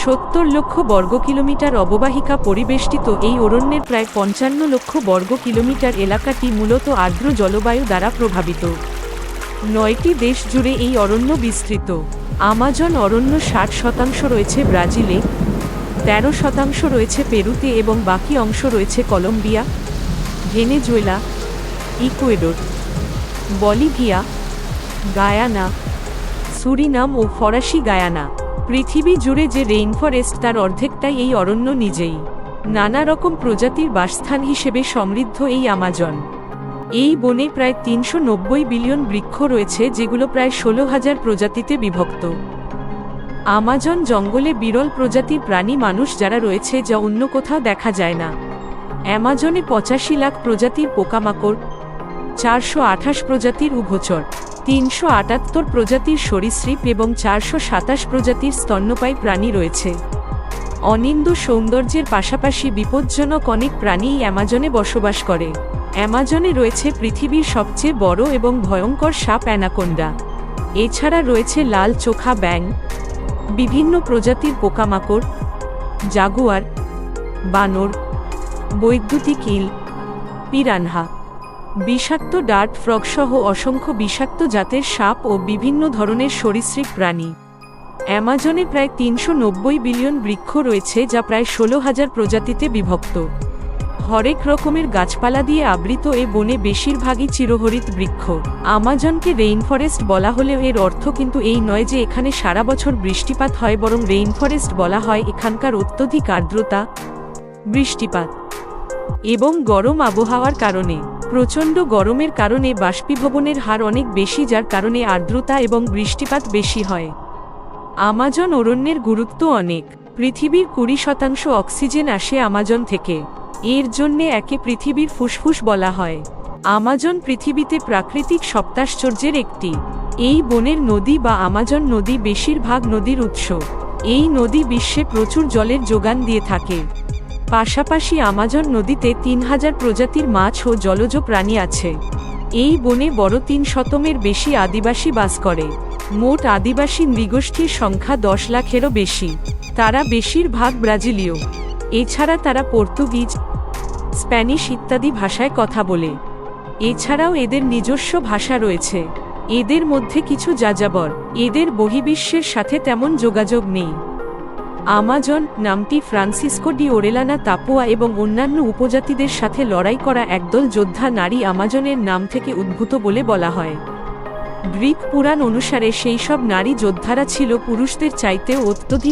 70 লক্ষ বর্গ কিলোমিটার অববাহিকা পরিবেষ্টিত এই অরণ্যের প্রায় 55 লক্ষ বর্গ কিলোমিটার এলাকাটি মূলত আর্দ্র জলবায়ু দ্বারা প্রভাবিত। 9টি দেশ জুড়ে এই অরণ্য বিস্তৃত। আমাজন অরণ্য 60% রয়েছে ব্রাজিলে, 13% রয়েছে পেরুতে এবং বাকি অংশ রয়েছে Colombia, Venezuela, Ecuador, Bolivia, Guyana, Suriname ও ফরাসি গায়ানা। পৃথিবী জুড়ে যে রেইনফরেস্ট তার অর্ধেকটাই এই অরণ্য নিজেই। নানা রকম প্রজাতির বাসস্থান হিসেবে সমৃদ্ধ এই আমাজন। এই বনে প্রায় 390 বিলিয়ন বৃক্ষ রয়েছে, যেগুলো প্রায় 16,000 প্রজাতিতে বিভক্ত। আমাজন জঙ্গলে বিরল প্রজাতির প্রাণী মানুষ যারা রয়েছে, যা অন্য কোথাও দেখা যায় না। অ্যামাজনে 85 লাখ প্রজাতির পোকামাকড়, 428 প্রজাতির উভচর, 378 প্রজাতির সরীসৃপ এবং 427 প্রজাতির স্তন্যপায়ী প্রাণী রয়েছে। অনিন্দ্য সৌন্দর্যের পাশাপাশি বিপজ্জনক অনেক প্রাণীই অ্যামাজনে বসবাস করে। অ্যামাজনে রয়েছে পৃথিবীর সবচেয়ে বড় এবং ভয়ঙ্কর সাপ অ্যানাকোন্ডা। এছাড়া রয়েছে লাল চোখা ব্যাঙ, বিভিন্ন প্রজাতির পোকামাকড়, জাগুয়ার, বানর, বৈদ্যুতিক ইল, পিরানহা, বিষাক্ত ডার্ট ফ্রগ সহ অসংখ্য বিষাক্ত জাতের সাপ ও বিভিন্ন ধরনের সরীসৃপ প্রাণী। অ্যামাজনে প্রায় 390 বিলিয়ন বৃক্ষ রয়েছে, যা প্রায় 16,000 প্রজাতিতে বিভক্ত। হরেক রকমের গাছপালা দিয়ে আবৃত এ বনে বেশিরভাগই চিরহরিত বৃক্ষ। আমাজনকে রেইনফরেস্ট বলা হলেও এর অর্থ কিন্তু এই নয় যে এখানে সারা বছর বৃষ্টিপাত হয়, বরং রেইনফরেস্ট বলা হয় এখানকার অত্যধিক আর্দ্রতা, বৃষ্টিপাত এবং গরম আবহাওয়ার কারণে। প্রচণ্ড গরমের কারণে বাষ্পীভবনের হার অনেক বেশি, যার কারণে আর্দ্রতা এবং বৃষ্টিপাত বেশি হয়। আমাজন অরণ্যের গুরুত্ব অনেক। পৃথিবীর 20% অক্সিজেন আসে আমাজন থেকে। এর জন্যে একে পৃথিবীর ফুসফুস বলা হয়। আমাজন পৃথিবীতে প্রাকৃতিক সপ্তাশ্চর্যের একটি। এই বনের নদী বা আমাজন নদী বেশিরভাগ নদীর উৎস। এই নদী বিশ্বে প্রচুর জলের যোগান দিয়ে থাকে। পাশাপাশি আমাজন নদীতে 3000 প্রজাতির মাছ ও জলজ প্রাণী আছে। এই বনে বড় 300-এর বেশি আদিবাসী বাস করে। মোট আদিবাসী নৃগোষ্ঠীর সংখ্যা 10 লাখেরও বেশি। তারা বেশিরভাগ ব্রাজিলীয়। এছাড়া তারা পর্তুগিজ, স্প্যানিশ ইত্যাদি ভাষায় কথা বলে। এছাড়াও এদের নিজস্ব ভাষা রয়েছে। এদের মধ্যে কিছু যাযাবর। এদের বহির্বিশ্বের সাথে তেমন যোগাযোগ নেই। আমাজন নামটি ফ্রান্সিসকো ডি ওরেলানা তাপুয়া এবং অন্যান্য উপজাতিদের সাথে লড়াই করা একদল যোদ্ধা নারী আমাজনের নাম থেকে উদ্ভূত বলে বলা হয়। গ্রিক পুরাণ অনুসারে সেই সব নারী যোদ্ধারা ছিল পুরুষদের চাইতেও অত্যধিক